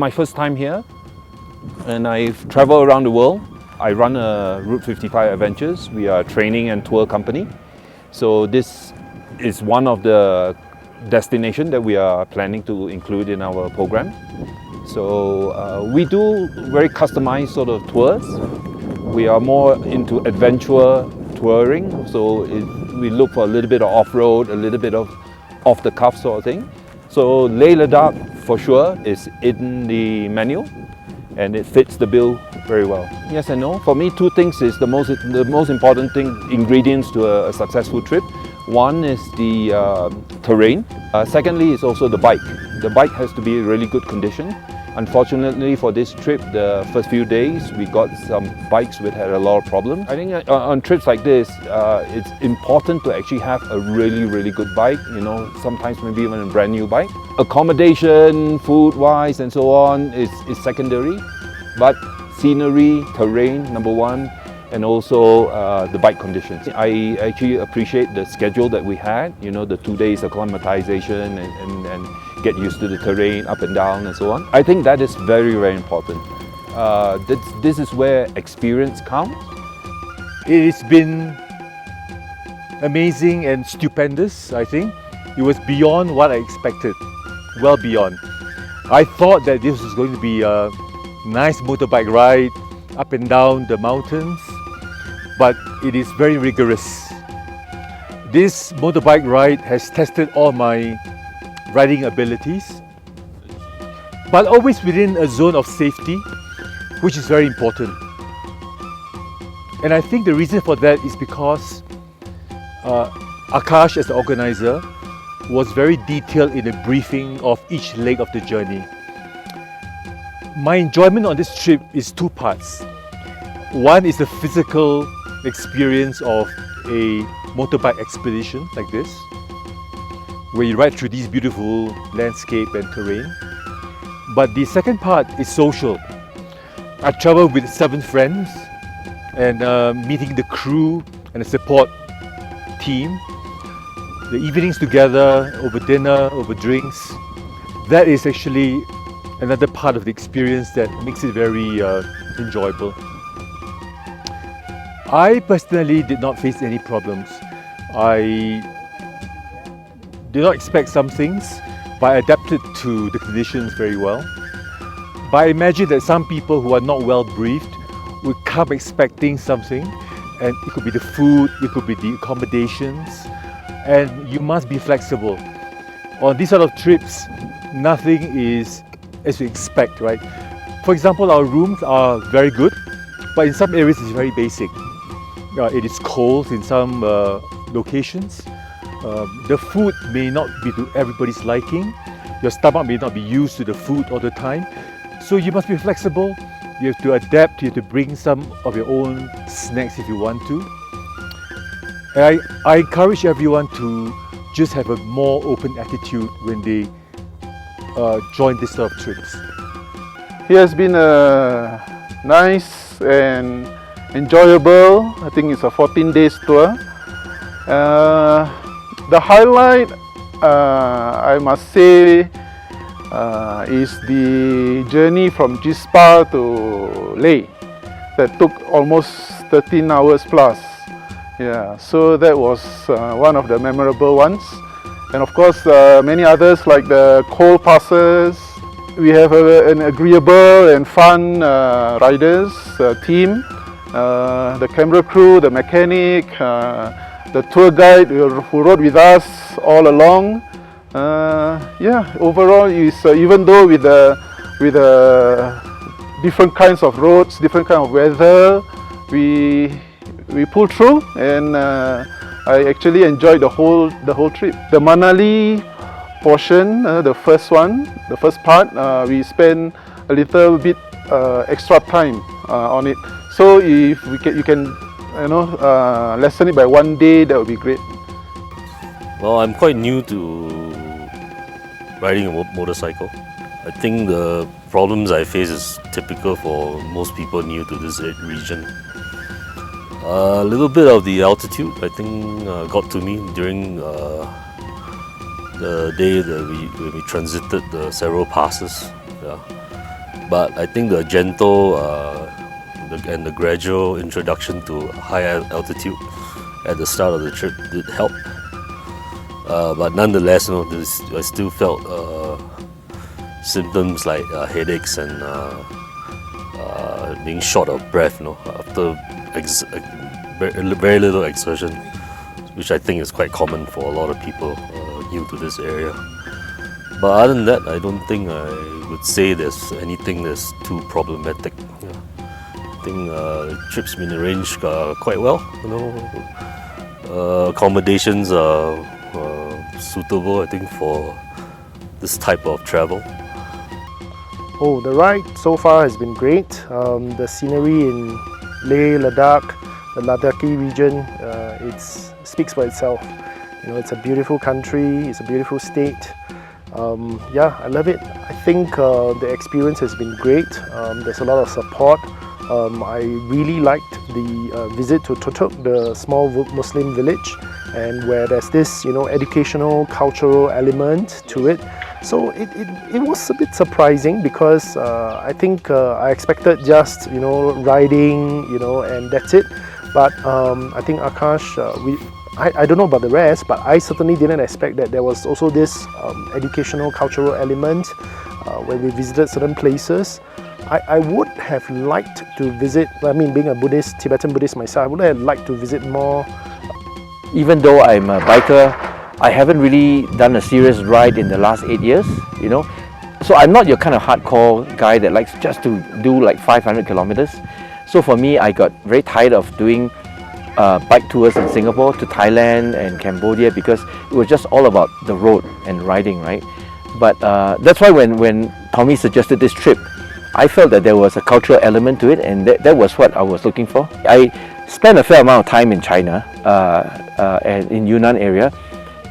my first time here, and I've traveled around the world. I run a Route 55 Adventures. We are a training and tour company. So this is one of the destinations that we are planning to include in our program. So we do very customized sort of tours. We are more into adventure touring. So we look for a little bit of off-road, a little bit of off-the-cuff sort of thing. So Leh Ladakh for sure is in the menu, and it fits the bill very well. Yes and no. For me, two things is the most important thing, ingredients to a successful trip. One is the terrain. Secondly is also the bike. The bike has to be in really good condition. Unfortunately for this trip, the first few days we got some bikes which had a lot of problems. I think on trips like this, it's important to actually have a really good bike, you know, sometimes maybe even a brand new bike. Accommodation, food-wise and so on is secondary, but scenery, terrain, number one, and also the bike conditions. I actually appreciate the schedule that we had, you know, the 2 days acclimatization and get used to the terrain up and down and so on. I think that is very important. This is where experience counts. It has been amazing and stupendous, I think. It was beyond what I expected, well beyond. I thought that this was going to be a nice motorbike ride up and down the mountains, but it is very rigorous. This motorbike ride has tested all my riding abilities, but always within a zone of safety, which is very important. And I think the reason for that is because Akash, as the organizer, was very detailed in the briefing of each leg of the journey. My enjoyment on this trip is two parts. One is the physical experience of a motorbike expedition like this, where you ride through these beautiful landscape and terrain. But the second part is social. I traveled with 7 friends and meeting the crew and the support team. The evenings together, over dinner, over drinks, that is actually another part of the experience that makes it very enjoyable. I personally did not face any problems. I did not expect some things, but I adapted to the conditions very well. But I imagine that some people who are not well briefed would come expecting something, and it could be the food, it could be the accommodations, and you must be flexible. On these sort of trips, nothing is as you expect, right? For example, our rooms are very good, but in some areas it's very basic. It is cold in some locations. The food may not be to everybody's liking. Your stomach may not be used to the food all the time. So you must be flexible. You have to adapt. You have to bring some of your own snacks if you want to. And I encourage everyone to just have a more open attitude when they join this sort of trips. It has been a nice and enjoyable. I think it's a 14 days tour. The highlight, I must say, is the journey from Jispa to Leh. That took almost 13 hours plus. Yeah, so that was one of the memorable ones. And of course, many others like the coal passes. We have an agreeable and fun riders team. The camera crew, the mechanic, the tour guide who rode with us all along. Yeah, overall, even though with the different kinds of roads, different kind of weather, we pulled through, and I actually enjoyed the whole trip. The Manali portion, the first part, we spent a little bit extra time on it. So if you can lessen it by 1 day, that would be great. Well, I'm quite new to riding a motorcycle. I think the problems I face is typical for most people new to this region. A little bit of the altitude, I think, got to me during the day that we transited the several passes. Yeah. but I think the gentle and the gradual introduction to high altitude at the start of the trip did help. But nonetheless, I still felt symptoms like headaches and being short of breath. After very little exertion, which I think is quite common for a lot of people new to this area. But other than that, I don't think I would say there's anything that's too problematic. I think the trip's been arranged quite well. Accommodations are suitable, I think, for this type of travel. Oh, the ride so far has been great. The scenery in Leh, Ladakh, the Ladakhi region, it speaks for itself. It's a beautiful country, it's a beautiful state. Yeah, I love it. I think the experience has been great. There's a lot of support. I really liked the visit to Tutuk, the small Muslim village, and where there's this, educational, cultural element to it. So it was a bit surprising because I think I expected just, riding, and that's it. But I think Akash, I don't know about the rest, but I certainly didn't expect that there was also this educational, cultural element when we visited certain places. I would have liked to visit, being a Buddhist, Tibetan Buddhist myself, I would have liked to visit more. Even though I'm a biker, I haven't really done a serious ride in the last 8 years, So I'm not your kind of hardcore guy that likes just to do like 500 kilometers. So for me, I got very tired of doing bike tours in Singapore to Thailand and Cambodia because it was just all about the road and riding, right? But that's why when Tommy suggested this trip, I felt that there was a cultural element to it, and that was what I was looking for. I spent a fair amount of time in China, and in Yunnan area,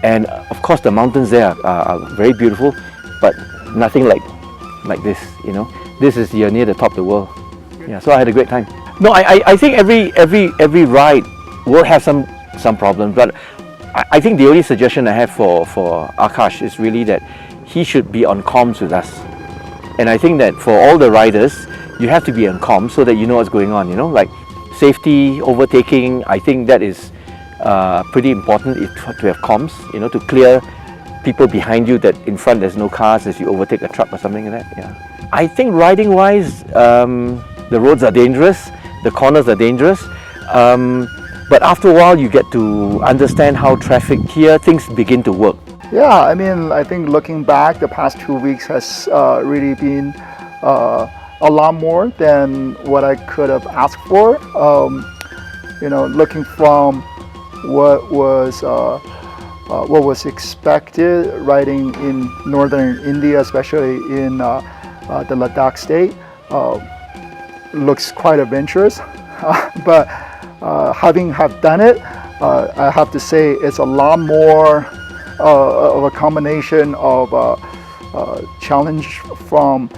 and of course the mountains there are very beautiful, but nothing like this. This is near the top of the world. Yeah, so I had a great time. No, I think every ride will have some problems, but I think the only suggestion I have for Akash is really that he should be on comms with us. And I think that for all the riders, you have to be on comms so that you know what's going on, like safety, overtaking. I think that is pretty important to have comms, to clear people behind you that in front there's no cars as you overtake a truck or something like that. Yeah. I think riding wise, the roads are dangerous, the corners are dangerous, but after a while you get to understand how traffic here, things begin to work. Yeah, I think looking back, the past 2 weeks has really been a lot more than what I could have asked for. Looking from what was expected, riding in northern India, especially in the Ladakh state, looks quite adventurous. But having done it, I have to say it's a lot more of a combination of challenge from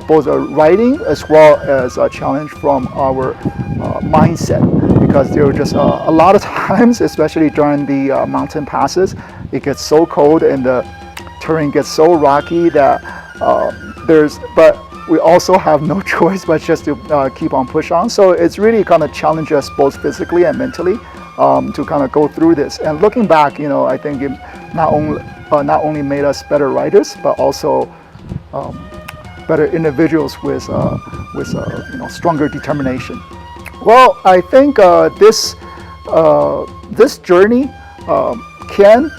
both riding as well as a challenge from our mindset, because there were just a lot of times, especially during the mountain passes, it gets so cold and the terrain gets so rocky that but we also have no choice but just to keep on push on. So it's really kind of challenged us both physically and mentally to kind of go through this. And looking back, I think it not only made us better riders, but also better individuals with stronger determination. Well, I think this journey can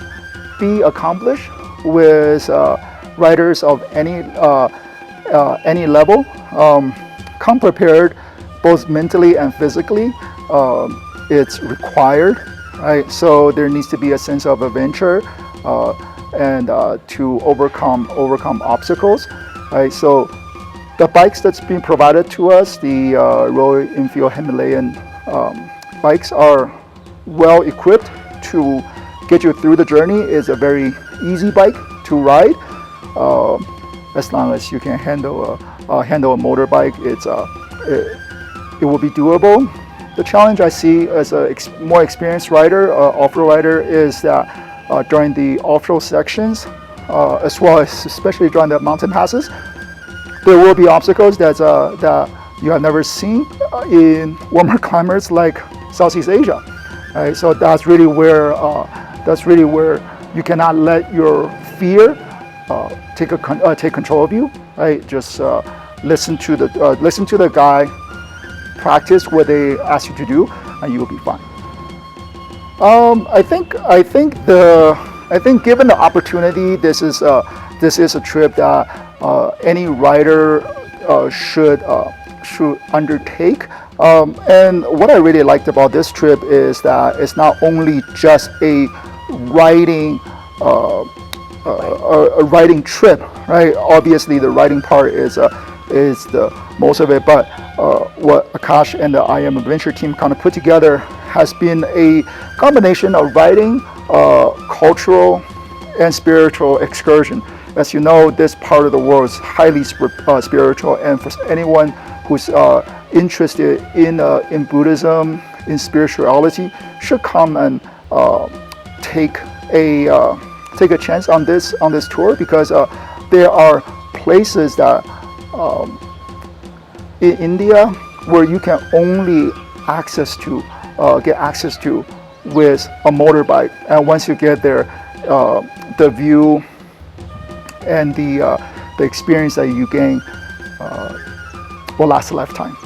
be accomplished with riders of any level, come prepared both mentally and physically. It's required, right? So there needs to be a sense of adventure and to overcome obstacles, right? So the bikes that's being provided to us, the Royal Enfield Himalayan bikes, are well equipped to get you through the journey. It's a very easy bike to ride, as long as you can handle a motorbike. It will be doable. The challenge I see as a more experienced rider, off-road rider, is that during the off-road sections, as well as especially during the mountain passes, there will be obstacles that you have never seen in warmer climates like Southeast Asia. Right? So that's really where you cannot let your fear take control of you. Right? Just listen to the guy, practice what they ask you to do, and you will be fine. I think given the opportunity, this is a trip that any rider should undertake. And what I really liked about this trip is that it's not only just a riding trip, right? Obviously, the riding part is the most of it, but what Akash and the I Am Adventure team kind of put together has been a combination of riding, cultural, and spiritual excursion. As you know, this part of the world is highly spiritual, and for anyone who's interested in Buddhism, in spirituality, should come and take a chance on this tour, because there are places that in India where you can only get access to with a motorbike, and once you get there, the view and the experience that you gain will last a lifetime.